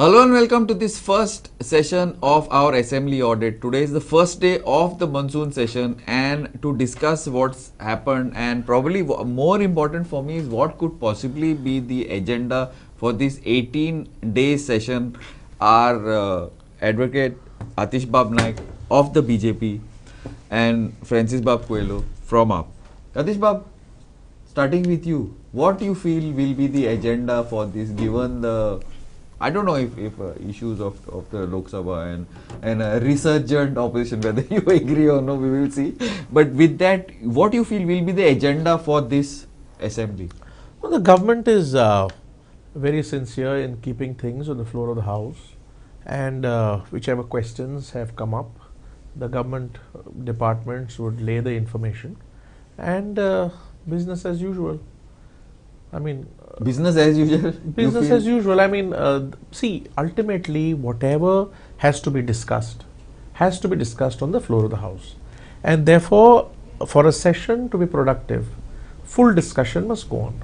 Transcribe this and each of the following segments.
Hello and welcome to this first session of our assembly audit. Today is the first day of the monsoon session, and to discuss what's happened and probably more important for me is what could possibly be the agenda for this 18-day session. Our advocate Atish Bab Naik of the BJP and Francis Bab Coelho from UP. Atish Bab, starting with you, what do you feel will be the agenda for this, given the I don't know if issues of the Lok Sabha and a resurgent opposition, whether you agree or no, we will see. But with that, what do you feel will be the agenda for this assembly? Well, the government is very sincere in keeping things on the floor of the House, and whichever questions have come up, the government departments would lay the information, and business as usual. I mean, business as usual. Business as usual. I mean, see, ultimately, whatever has to be discussed on the floor of the House, and therefore, for a session to be productive, full discussion must go on,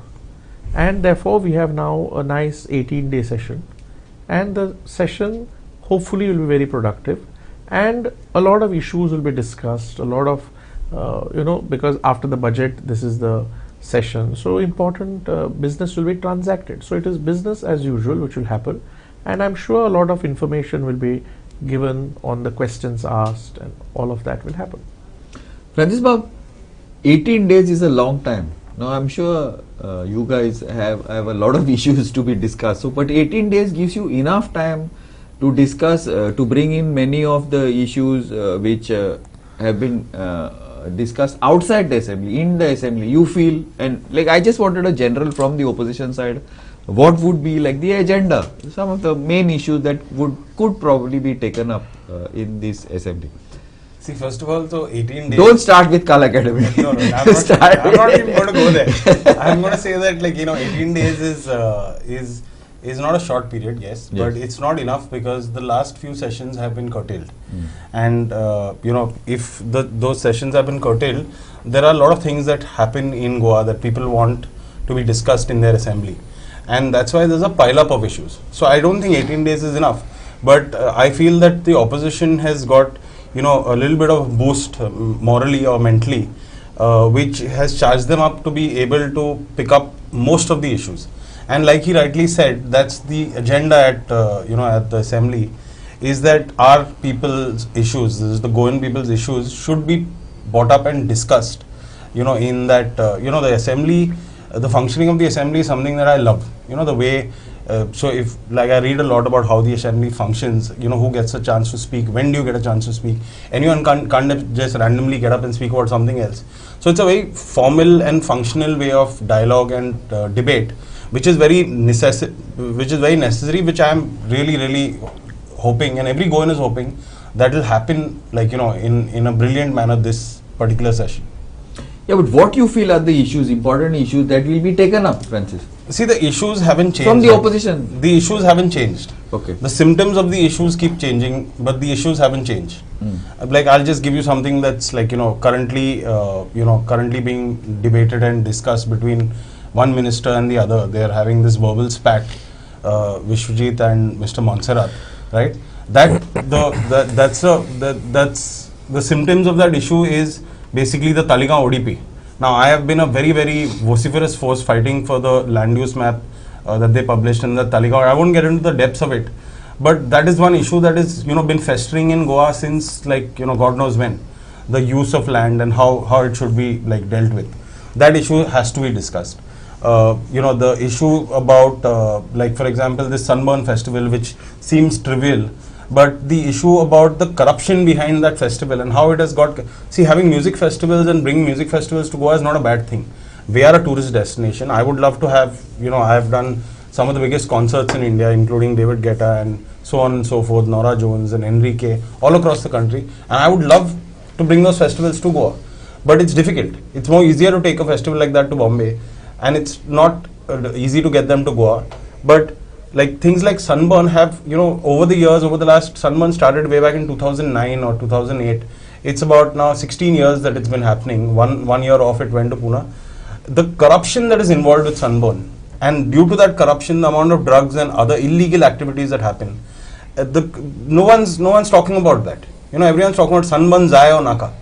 and therefore, we have now a nice 18-day session, and the session hopefully will be very productive, and a lot of issues will be discussed. A lot of, because after the budget, this is the session, so important business will be transacted. So it is business as usual which will happen, and I'm sure a lot of information will be given on the questions asked, and all of that will happen. Francis Bab, 18 days is a long time. Now I'm sure you guys have a lot of issues to be discussed. So, but 18 days gives you enough time to discuss, to bring in many of the issues which have been discussed outside the assembly, in the assembly, you feel, and like I just wanted a general from the opposition side, what would be like the agenda, some of the main issues that could probably be taken up in this assembly. See, first of all, so 18 days. Don't start with Kal Academy. No, I'm not even going to go there. I'm going to say that 18 days is not a short period, yes, but it's not enough because the last few sessions have been curtailed. And, if those sessions have been curtailed, there are a lot of things that happen in Goa that people want to be discussed in their assembly. And that's why there's a pile-up of issues. So I don't think 18 days is enough. But I feel that the opposition has got, a little bit of boost morally or mentally, which has charged them up to be able to pick up most of the issues. And like he rightly said, that's the agenda at the assembly, is that our people's issues, this is the Goan people's issues, should be brought up and discussed. In that, the assembly, the functioning of the assembly is something that I love. The way, so if, like I read a lot about how the assembly functions, who gets a chance to speak, when do you get a chance to speak? Anyone can't just randomly get up and speak about something else. So it's a very formal and functional way of dialogue and debate, which is very necessary, which I am really, really hoping, and every Goan is hoping, that will happen, in a brilliant manner this particular session. Yeah, but what you feel are the issues, important issues that will be taken up, Francis? See, the issues haven't changed. From the opposition? The issues haven't changed. Okay. The symptoms of the issues keep changing, but the issues haven't changed. I'll just give you something that's currently being debated and discussed between one minister and the other. They are having this verbal spat, Vishwajit and Mr. Montserrat, right? That's the symptoms of that issue is basically the Talegaon ODP. Now, I have been a very, very vociferous force fighting for the land use map that they published in the Talegaon. I won't get into the depths of it, but that is one issue that is been festering in Goa since God knows when. The use of land and how it should be dealt with. That issue has to be discussed. The issue about for example this Sunburn festival, which seems trivial, but the issue about the corruption behind that festival and how it has got, having music festivals and bringing music festivals to Goa is not a bad thing. We are a tourist destination. I would love to have, I have done some of the biggest concerts in India, including David Guetta and so on and so forth, Nora Jones and Enrique, all across the country. And I would love to bring those festivals to Goa. But it's difficult. It's more easier to take a festival like that to Bombay, and it's not easy to get them to Goa. But like things like Sunburn have, over the years, over the last, Sunburn started way back in 2009 or 2008. It's about now 16 years that it's been happening. One year off it went to Pune. The corruption that is involved with Sunburn, and due to that corruption, the amount of drugs and other illegal activities that happen, no one's talking about that. Everyone's talking about Sunburn Zayo Naka.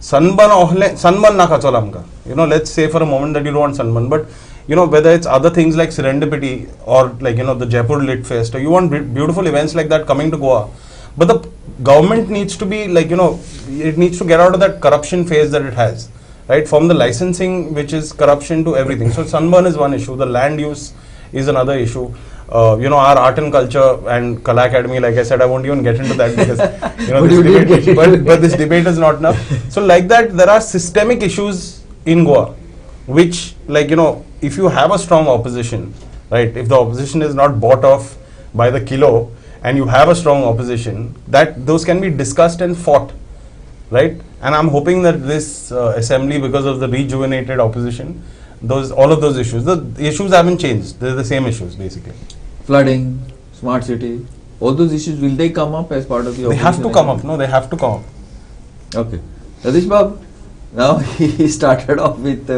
Sunburn Naka Cholamka. Let's say for a moment that you don't want Sunburn, but whether it's other things like Serendipity or like the Jaipur Lit Fest, or you want beautiful events like that coming to Goa, but the government needs to be like it needs to get out of that corruption phase that it has, right? From the licensing, which is corruption, to everything. So Sunburn is one issue. The land use is another issue. Our art and culture and Kala Academy, like I said, I won't even get into that because but this debate is not enough. So like that, there are systemic issues in Goa, which if you have a strong opposition, right? If the opposition is not bought off by the kilo, and you have a strong opposition, that those can be discussed and fought, right? And I'm hoping that this assembly, because of the rejuvenated opposition, all of those issues, the issues haven't changed. They're the same issues basically. Flooding, smart city, all those issues, will they come up as part of the They have to come up. No, they have to come up. Okay. Satish Babu, now he started off with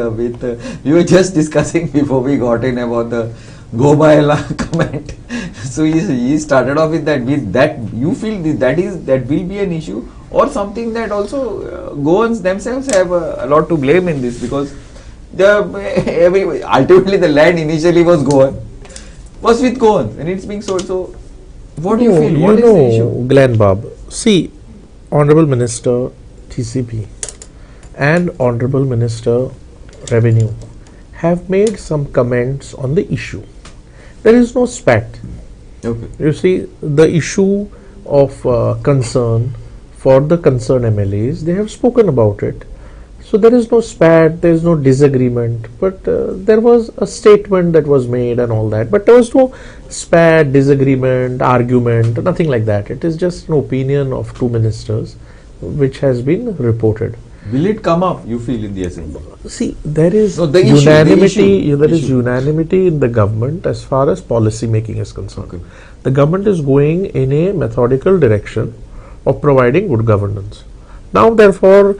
we were just discussing before we got in about the Gobaela comment. So he started off with that. With that, you feel that will be an issue, or something that also Goans themselves have a lot to blame in this, because ultimately the land initially was with Goans, and it's being sold. So what do you feel? What is the issue? Glenn Bob, see, Honorable Minister TCP and Honorable Minister Revenue have made some comments on the issue. There is no spat. Okay. You see, the issue of concern for the concerned MLAs, they have spoken about it. So there is no spat, there is no disagreement, but there was a statement that was made and all that. But there was no spat, disagreement, argument, nothing like that. It is just an opinion of two ministers which has been reported. Will it come up, you feel, in the assembly? See, there is unanimity in the government as far as policy making is concerned. Okay. The government is going in a methodical direction of providing good governance. Now, therefore,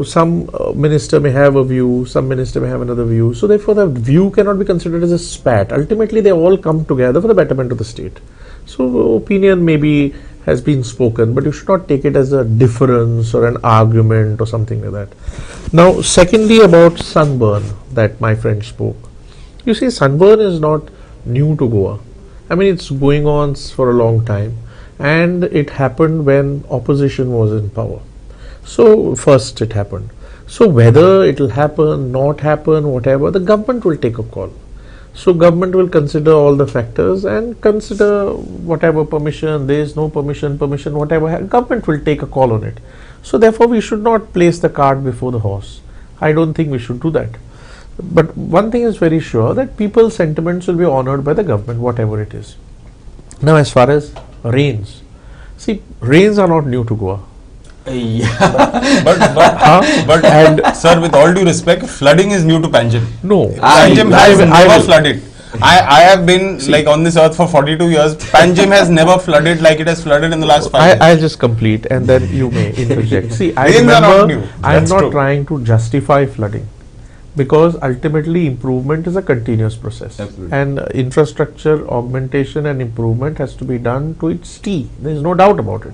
some minister may have a view, some minister may have another view. So, therefore, the view cannot be considered as a spat. Ultimately, they all come together for the betterment of the state. So, opinion maybe has been spoken, but you should not take it as a difference or an argument or something like that. Now, secondly, about Sunburn that my friend spoke. You see, Sunburn is not new to Goa. I mean, it's going on for a long time, and it happened when opposition was in power. So, first it happened. So, whether it will happen, not happen, whatever, the government will take a call. So, government will consider all the factors and consider whatever permission, there is no permission, whatever, government will take a call on it. So, therefore, we should not place the cart before the horse. I don't think we should do that. But one thing is very sure, that people's sentiments will be honored by the government, whatever it is. Now, as far as rains, see, rains are not new to Goa. But and sir, with all due respect, flooding is new to Panjim. No, Panjim has never flooded. I have been like on this earth for 42 years. Panjim has never flooded like it has flooded in the last 5 years. I'll just complete and then you may interject. See, I Rains are not new. remember I am That's not true. trying to justify flooding, because ultimately improvement is a continuous process. Absolutely. And infrastructure augmentation and improvement has to be done to its T. There is no doubt about it.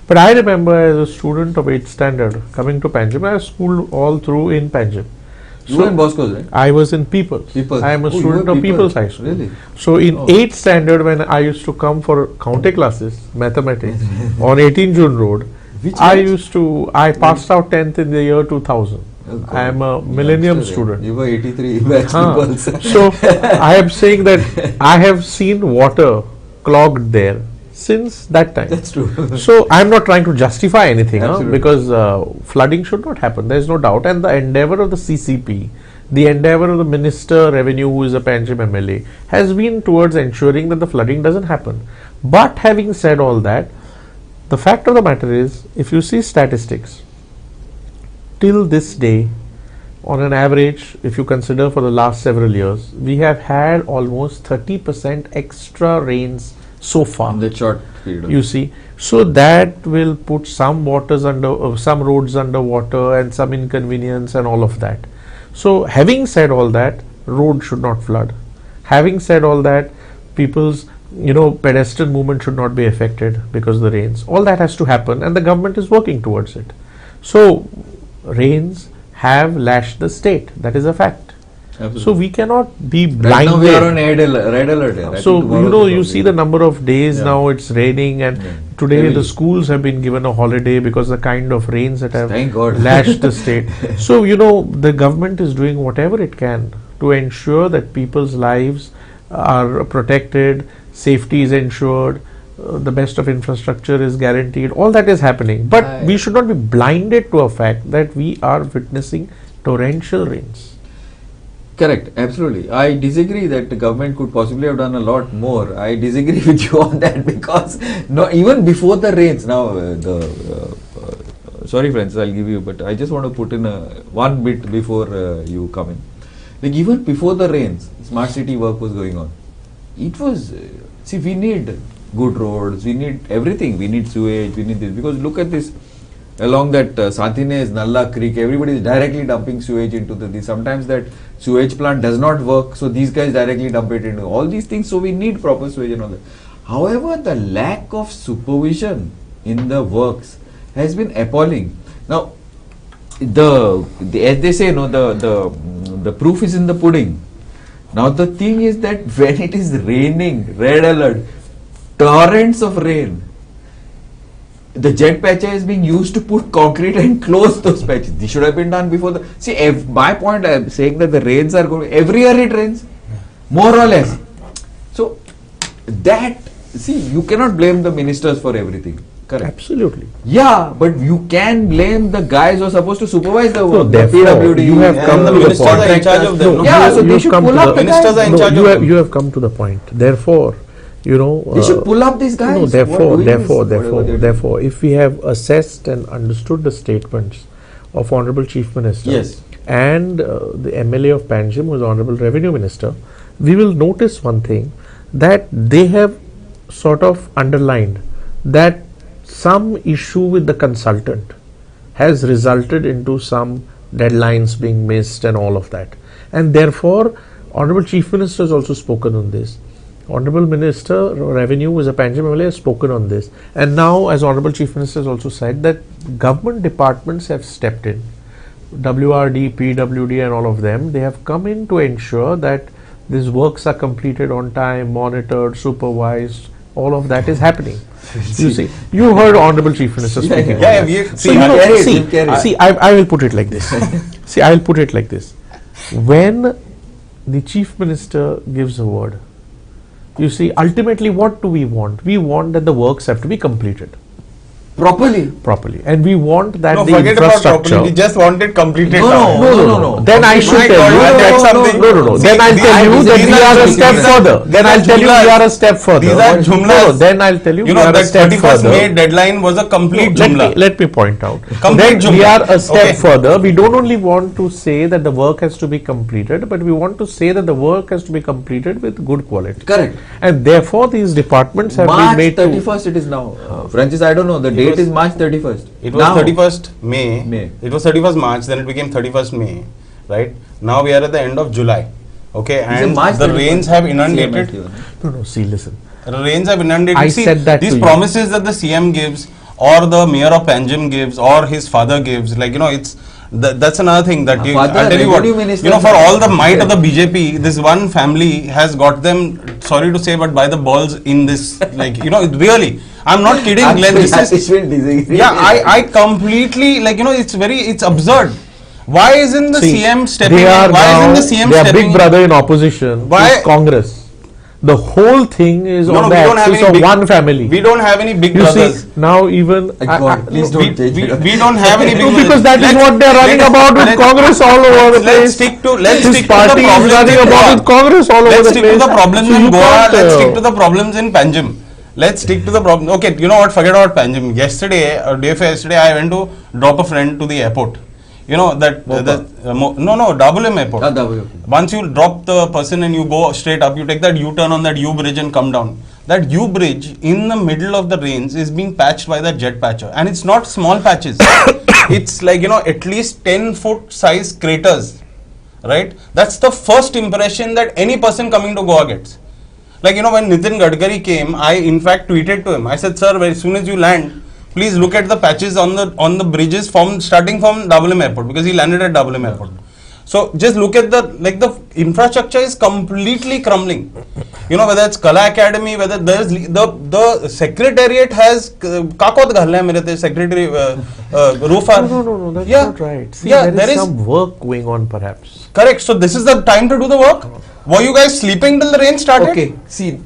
But I remember as a student of 8th standard coming to Panjim, I was schooled all through in Panjim. You were in Bosco's, right? I was in People's. I am a Oh, you student were of People's High School. Really? So in Oh. 8th standard, when I used to come for counter classes, mathematics, on 18 June Road, Which I batch? used to, I passed out 10th in the year 2000. Oh, God. I am a millennium Youngster, student. You were 83 batch Huh. people. So I am saying that I have seen water clogged there since that time. That's true. So I am not trying to justify anything, Absolutely. because flooding should not happen. There is no doubt. And the endeavor of the CCP, the endeavor of the Minister Revenue, who is a Panjim MLA, has been towards ensuring that the flooding doesn't happen. But having said all that, the fact of the matter is, if you see statistics, till this day, on an average, if you consider for the last several years, we have had almost 30% extra rains so far. In the short period. You see, so that will put some waters under, some roads under water and some inconvenience and all of that. So having said all that, road should not flood. Having said all that, people's pedestrian movement should not be affected because of the rains. All that has to happen, and the government is working towards it. So rains have lashed the state. That is a fact. Absolutely. So we cannot be blinded. Right now we are on red alert. Here. So you see the number of days now it's raining, and today Heavy. the schools have been given a holiday because the kind of rains that have Thank God. lashed the state. So the government is doing whatever it can to ensure that people's lives are protected, safety is ensured, the best of infrastructure is guaranteed. All that is happening, but we should not be blinded to a fact that we are witnessing torrential rains. Correct, absolutely. I disagree that the government could possibly have done a lot more. I disagree with you on that, because even before the rains, now sorry friends, I'll give you, but I just want to put in one bit before you come in. Like even before the rains, smart city work was going on. It was, see, we need good roads, we need everything, we need sewage, we need this, because look at this. Along that Santines, Nalla Creek, everybody is directly dumping sewage into this. Sometimes that sewage plant does not work, so these guys directly dump it into all these things. So we need proper sewage and all that. However, the lack of supervision in the works has been appalling. Now, as they say, the proof is in the pudding. Now the thing is that when it is raining, red alert, torrents of rain, the jet patcher is being used to put concrete and close those patches. This should have been done before the. See, my point, I am saying that the rains are going. Every year it rains, more or less. So that, see, you cannot blame the ministers for everything. Correct. Absolutely. Yeah, but you can blame the guys who are supposed to supervise the work. So the PWD. you have come the to the ministers point. are in charge of them. Yeah, so you they have should come pull to up the the guys. ministers are in charge of them. You have come to the point. Therefore, They should pull up these guys. Therefore, if we have assessed and understood the statements of Honorable Chief Minister Yes. and the MLA of Panjim, who is Honorable Revenue Minister, we will notice one thing, that they have sort of underlined that some issue with the consultant has resulted into some deadlines being missed and all of that. And therefore, Honorable Chief Minister has also spoken on this. Honorable Minister Revenue, who is a Panjim MLA, has spoken on this. And now, as Honorable Chief Minister has also said, that government departments have stepped in. WRD, PWD and all of them, they have come in to ensure that these works are completed on time, monitored, supervised. All of that is happening. You see, you heard Honorable Chief Minister speaking. I will put it like this. See, I will put it like this. When the Chief Minister gives a word, you see, ultimately what do we want? We want that the works have to be completed. Properly. And we want that the forget about infrastructure. properly. We just want it completed. No. Then I should tell you. No. Then I'll tell you that we are a step further. Then I'll tell you we are a step further. These are jumlas. Then I'll tell you we are that a step 31st further. May deadline was a complete jumla. Let me point out. Complete Then we jumla. are a step Okay. further. We don't only want to say that the work has to be completed, but we want to say that the work has to be completed with good quality. Correct. And therefore, these departments have been March made 31st it is now. Francis, I don't know. The date is March 31st. It was Now. 31st May. May. It was 31st March, then it became 31st May. Right? Now we are at the end of July. Okay, Is it and March the 31st? rains have inundated. No, see, listen. The rains have inundated. I See, said that these to you. promises that the CM gives, or the mayor of Panjim gives, or his father gives, like, it's that's another thing that you. Father, I'll tell you what. revenue minister For is- all the might of the BJP, this one family has got them. Sorry to say, but by the balls in this, really. I'm not kidding, Glenn. This is. Yeah, I completely it's absurd. Why isn't the See, CM stepping they are in? Why now, isn't the CM they are stepping big brother in opposition. Why- Is Congress. The whole thing is on the we don't have axis any of big- one family. We don't have any big You brothers. see, now even God, please don't change it. We don't have any big because that is what they are running about with Congress all over the place. Let's stick to His the party is problems running in about Goa. with Congress all over Let's the stick place. to the problems So in you Goa. can't, Let's stick to the problems in Panjim. Let's stick to the problem. Okay, you know what? Forget about Panjim. Yesterday, or day before yesterday, I went to drop a friend to the airport. You know that Double M airport. Once you drop the person and you go straight up, you take that U-turn on that U bridge and come down. That U bridge in the middle of the range is being patched by that jet patcher, and it's not small patches. It's like, you know, at least 10-foot size craters, right? That's the first impression that any person coming to Goa gets. Like, you know, when Nitin Gadkari came, I in fact tweeted to him. I said, sir, as soon as you land, please look at the patches on the bridges starting from Double M airport, because he landed at Double M airport. So just look at the infrastructure is completely crumbling. You know, whether it's Kala Academy, whether there's the secretariat has kakot ghalna hai mere secretary roof. No, that's not right. See, there is some work going on perhaps. Correct. So this is the time to do the work. Were you guys sleeping till the rain started? Okay, see,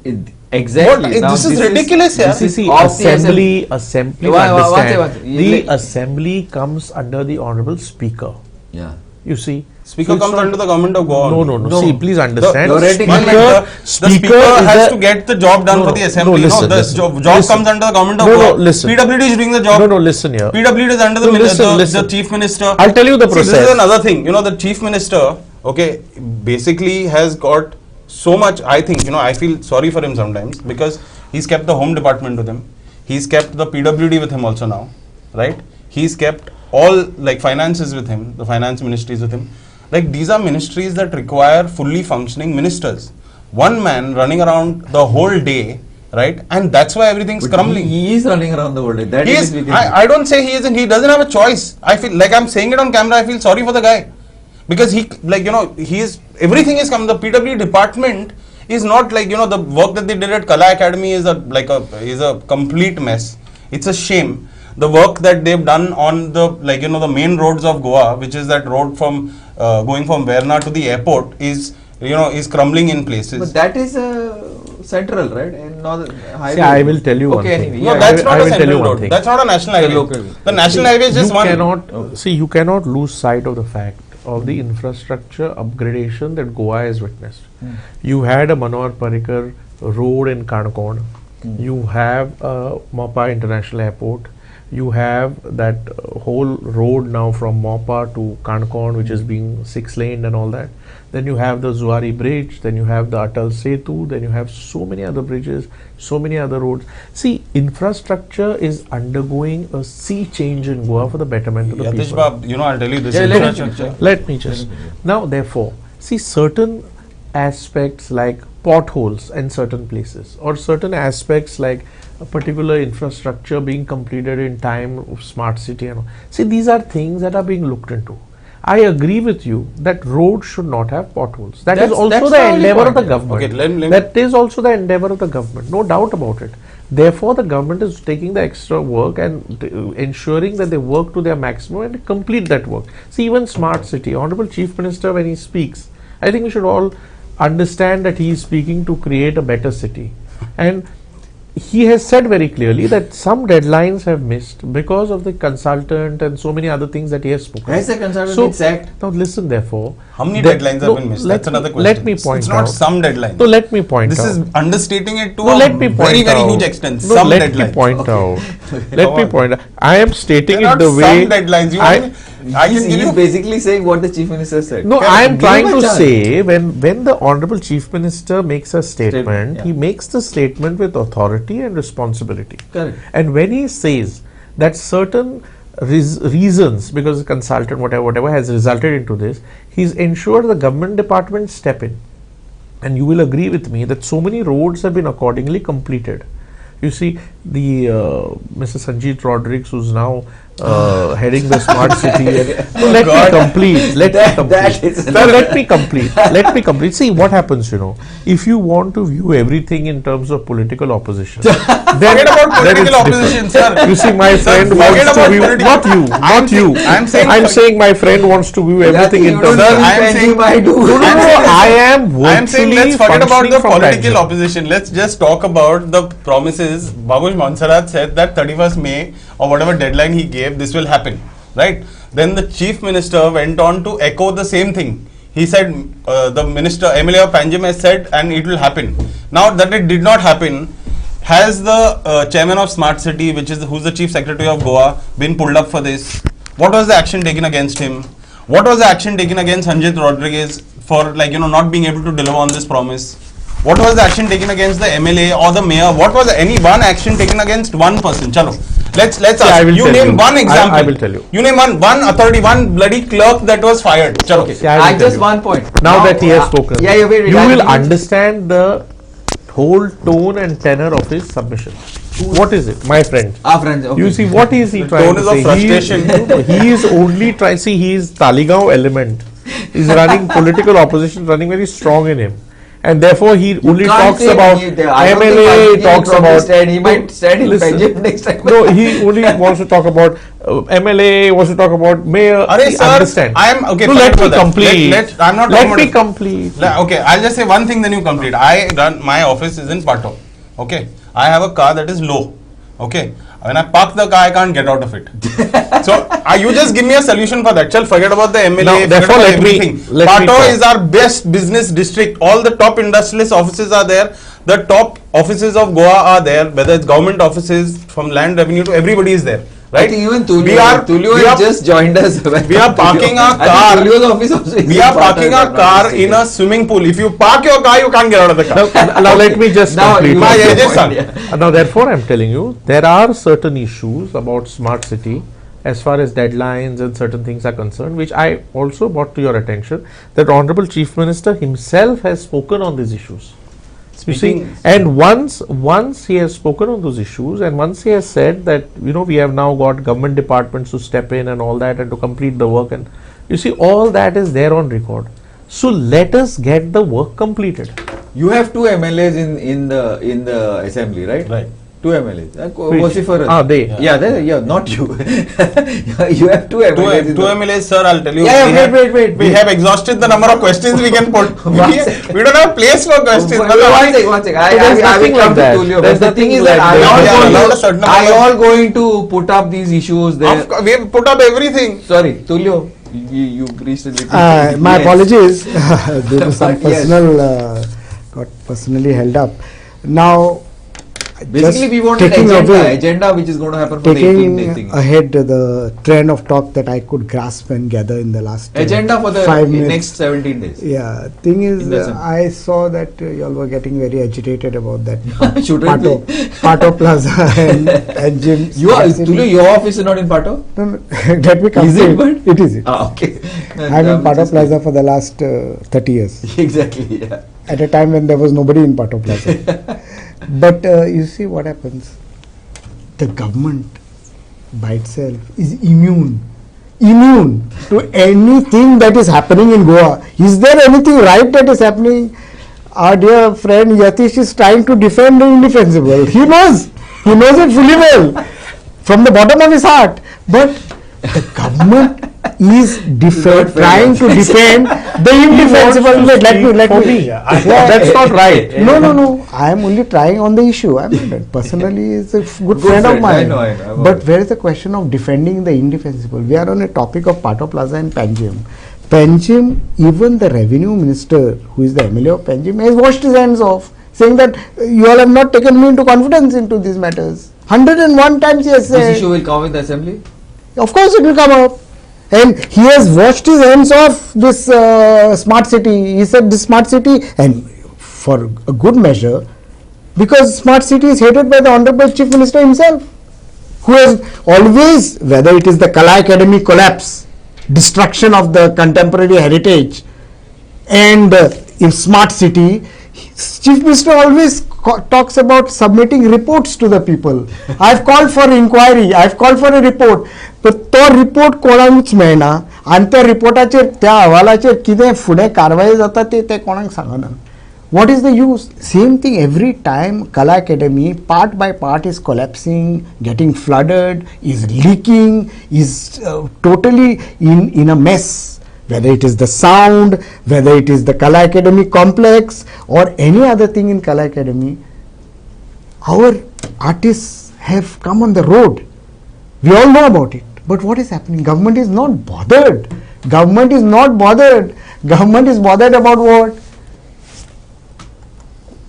exactly. This is ridiculous, yeah. See, assembly, the assembly comes under the honorable speaker. Yeah. You see, Speaker comes under the government of Goa. No. See, please understand. The speaker has to get the job done for the assembly. The job comes under the government of Goa. PWD is doing the job. Listen here. PWD is under the chief minister. I'll tell you the process. This is another thing. You know, the chief minister, okay, basically has got so much. I think, you know, I feel sorry for him sometimes, because he's kept the home department with him. He's kept the PWD with him also now, right? He's kept all like finances with him, the finance ministries with him. Like, these are ministries that require fully functioning ministers. One man running around the whole day, right? And that's why everything's crumbling. He is running around the whole day. That is I don't say he isn't. He doesn't have a choice. I feel like I'm saying it on camera. I feel sorry for the guy, because he, like, you know, everything is come. The PW department is not like, you know, the work that they did at Kala Academy is a complete mess. It's a shame. The work that they've done on the, like, you know, the main roads of Goa, which is that road from going from Verna to the airport, is, you know, is crumbling in places. But that is central, right? And not highway. See, I will tell you one thing. Anyway, No, that's not a central road. That's not a national highway. The national highway is just one. See, you cannot lose sight of the fact of the infrastructure upgradation that Goa has witnessed. You had a Manohar Parrikar road in Kanakon. You have Mopa International Airport. You have that whole road now from Mopa to Kanakon, which is being 6-laned and all that. Then you have the Zuari Bridge, then you have the Atal Setu, then you have so many other bridges, so many other roads. See, infrastructure is undergoing a sea change in Goa for the betterment of the people. Bab, you know, I'll tell you this infrastructure. Let me just. Now, therefore, see, certain aspects like potholes in certain places, or certain aspects like a particular infrastructure being completed in time of smart city and all. See, these are things that are being looked into. I agree with you that roads should not have potholes. That is also the endeavor of the government. Okay, that is also the endeavor of the government, no doubt about it. Therefore, the government is taking the extra work and ensuring that they work to their maximum and complete that work. See, even smart city, Honorable Chief Minister, when he speaks, I think we should all understand that he is speaking to create a better city. And he has said very clearly that some deadlines have missed because of the consultant and so many other things that he has spoken. Has the consultant been sacked? Now listen, therefore. How many deadlines have been missed? That's another question. Let me point It's out. not some deadlines. No, let me point This out. is understating it to No, a let me point very out. huge extent. No, Some let deadlines. me point out. Come Let me on. point out. I am stating They're it the not way. some deadlines. You I- want me- I can give He's you. basically saying what the chief minister said. No, Correct. I am Give trying him a to chance. say when the Honorable Chief Minister makes a statement, yeah. he makes the statement with authority and responsibility. Correct. And when he says that certain reasons, because the consultant, whatever has resulted into this, he's ensured the government departments step in. And you will agree with me that so many roads have been accordingly completed. You see, the Mr. Sanjeet Rodrigues, who's now heading the smart city. Let me complete. Let me complete. See what happens, if you want to view everything in terms of political opposition, then Forget about political it's opposition, different. sir. You see, my friend forget wants to about view, political- not you. I'm saying my friend wants to view everything in terms Sir, of. I am saying- I do. No, I am I'm saying virtually let's forget about functioning the from political Panjim. opposition. Let's just talk about the promises. Babush Monserrat said that 31st May or whatever deadline he gave, this will happen, right? Then the chief minister went on to echo the same thing. He said the minister, MLA of Panjim has said, and it will happen. Now that it did not happen, has the chairman of Smart City, who's the chief secretary of Goa, been pulled up for this? What was the action taken against him? What was the action taken against Sanjit Rodriguez for not being able to deliver on this promise? What was the action taken against the MLA or the mayor? What was any one action taken against one person? Chalo, let's ask. You name one example. I will tell you. You name one authority, one bloody clerk that was fired. Chalo. Okay. I just one point. Now that he has spoken, you will understand the whole tone and tenor of his submission. What is it, my friend? Our friends. Okay. You see, what is he trying to say? Tone is of frustration. He is only trying. See, he is Taligaon element. He is running political opposition, running very strong in him. And therefore, he only talks about MLA, talks about. He might stand in Panjim next time. No, he only wants to talk about MLA, wants to talk about mayor. Sir, understand. I am okay. No, let me complete. I'm not. Let me complete. Okay, I'll just say one thing, then you complete. My office is in Pato. Okay, I have a car that is low. Okay, when I park the car, I can't get out of it. So you just give me a solution for that. Chal, forget about the MLA. Now, therefore, everything. Pato is our best business district. All the top industrialist offices are there. The top offices of Goa are there. Whether it's government offices, from land revenue to everybody is there. Right? I think even Tulio has just joined us. We are parking our car. We are parking our car in a swimming pool. If you park your car, you can't get out of the car. Now let me just complete. Now, now therefore, I am telling you, there are certain issues about smart city as far as deadlines and certain things are concerned, which I also brought to your attention, that Honorable Chief Minister himself has spoken on these issues. You see, and once he has spoken on those issues, and once he has said that we have now got government departments to step in and all that and to complete the work, and you see all that is there on record. So let us get the work completed. You have two MLAs in the assembly, right? Right. Two MLAs. Vociferous. Not you. You have two MLAs. Two MLAs, sir, I'll tell you. Wait. We have exhausted the number of questions we can put. We don't have place for questions. One second. I will come to Tulio. But the thing is that I all going to put up these issues there. We have put up everything. Sorry, Tulio. You reached a little. My apologies. There was some personal, got personally held up. Now, basically, we want an agenda which is going to happen for the 18-day thing. Ahead the trend of talk that I could grasp and gather in the last agenda for the 5 minutes. Next 17 days. Yeah, thing is, I saw that you all were getting very agitated about that Pato Plaza and Panjim. Your office is not in Pato? No, let me complete. It is. Okay. I'm in Pato Plaza for the last 30 years. Exactly. Yeah. At a time when there was nobody in Pato Plaza. But you see what happens. The government by itself is immune to anything that is happening in Goa. Is there anything right that is happening? Our dear friend Yatish is trying to defend the indefensible. He knows it fully well from the bottom of his heart. But the government is trying to defend the indefensible. Let me. That's not right. No. I am only trying on the issue. I mean, personally, is a good friend of mine. I know. But where is the question of defending the indefensible? We are on a topic of Pato Plaza and Panjim. Panjim, even the revenue minister, who is the MLA of Panjim, has washed his hands off, saying that you all have not taken me into confidence into these matters. 101 times he has said. This issue will come in the assembly? Of course it will come up. And he has washed his hands off this smart city. He said this smart city, and for a good measure, because smart city is hated by the Honorable Chief Minister himself, who has always, whether it is the Kala Academy collapse, destruction of the contemporary heritage, and in smart city, Chief Minister always talks about submitting reports to the people. I have called for inquiry, I have called for a report. But तो report कोणाकूच मेळना आनी त्या रिपोर्टाचेर त्या अहवालाचेर कितें फुडें कारवाई जाता ते कोणाक सांगना. What is the use? Same thing every time. Kala Academy part by part is collapsing, getting flooded, is leaking, is totally in a mess. Whether it is the sound, whether it is the Kala Academy complex or any other thing in Kala Academy, our artists have come on the road. We all know about it. But what is happening? Government is not bothered. Government is bothered about what?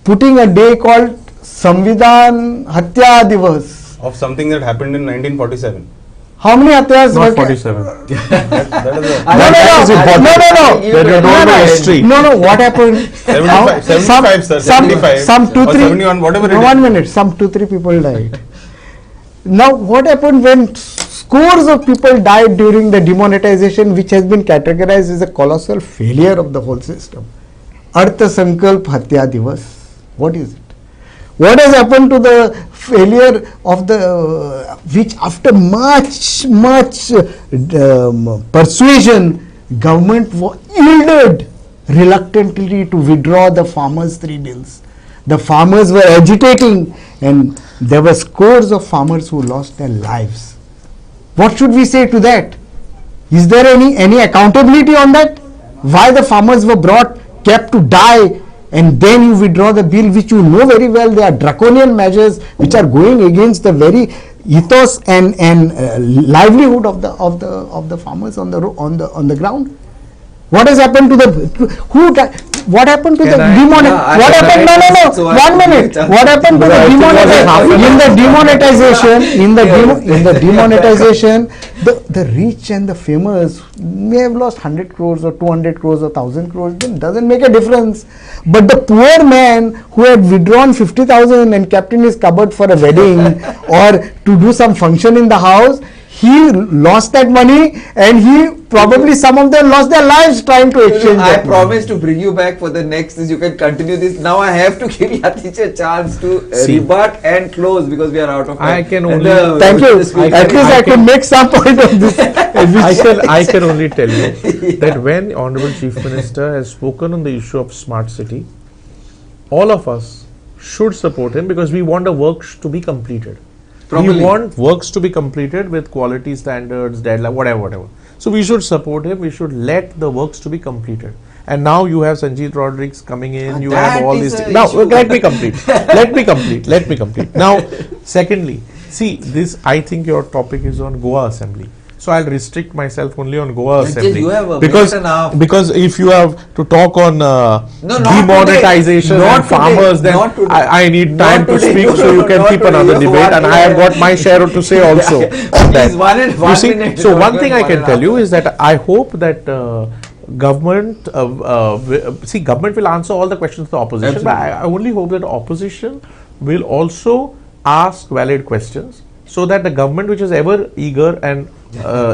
Putting a day called Samvidhan Hatya Divas. Of something that happened in 1947. How many Hatyas Not were 47. That is a That is important. That you don't know history. No, what happened? 75, 75 sir, 75 some 2, or 3, 71, whatever it is. 1 minute, some 2, 3 people died. Now, what happened when scores of people died during the demonetization, which has been categorized as a colossal failure of the whole system? Artha Sankalp Hatya Divas. What is it? What has happened to the failure of the, which after much persuasion, government yielded reluctantly to withdraw the farmers' 3 bills. The farmers were agitating and there were scores of farmers who lost their lives. What should we say to that? Is there any accountability on that? Why the farmers were kept to die, and then you withdraw the bill, which you know very well they are draconian measures which are going against the very ethos and livelihood of the farmers on the ground. What has happened to what happened to the demonetization? What happened? No. 1 minute. What happened to the demonetization? In the demonetization, the rich and the famous may have lost 100 crores or 200 crores or 1,000 crores. It doesn't make a difference. But the poor man who had withdrawn 50,000 and kept in his cupboard for a wedding or to do some function in the house, he lost that money, and probably some of them lost their lives trying to exchange I that promise to bring you back for the next. You can continue this. Now I have to give Yatish a chance to rebut and close because we are out of time. I can only. Thank you. At least I could make some point of this. I can only tell you that when Honorable Chief Minister has spoken on the issue of smart city, all of us should support him because we want the works to be completed. Probably. We want works to be completed with quality standards, deadline, whatever. So we should support him. We should let the works to be completed. And now you have Sanjeev Rodriguez coming in. You have all these. Now let me complete. Let me complete. Now, secondly, see this. I think your topic is on Goa Assembly. So I'll restrict myself only on Goa Assembly. You have a because if you have to talk on demonetization and farmers, then I need time to speak, so you can keep another debate, and I have got my share to say also on that. You see, so one thing I can tell you is that I hope that government will answer all the questions of the opposition, but I only hope that the opposition will also ask valid questions, so that the government, which is ever eager and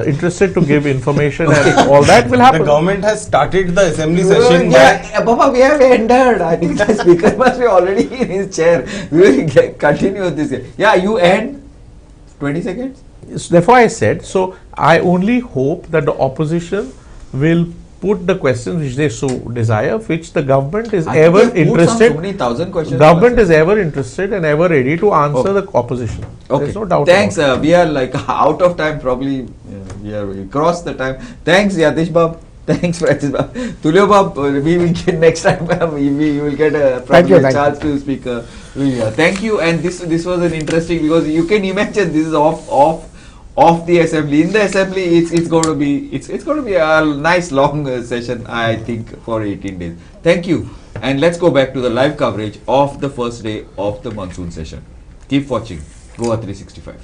interested to give information and all that, will happen. The government has started the assembly session. Papa, we have ended. I think the speaker must be already in his chair. We will continue this. Yeah, you end. 20 seconds. Therefore, I said, so I only hope that the opposition will put the questions which they so desire, which the government is ever interested. So many thousand questions. Government is ever interested and ever ready to answer the opposition. Okay. There's no doubt. Thanks. We are like out of time. Probably we crossed the time. Thanks, Yatish Bab. Thanks, Francis Bab. Tulio Bab. We will get next time. We will get a chance to speak. Thank you. And this was an interesting, because you can imagine this is off the assembly. In the assembly, it's going to be a nice long session, I think, for 18 days. Thank you, and let's go back to the live coverage of the first day of the monsoon session. Keep watching Goa 365.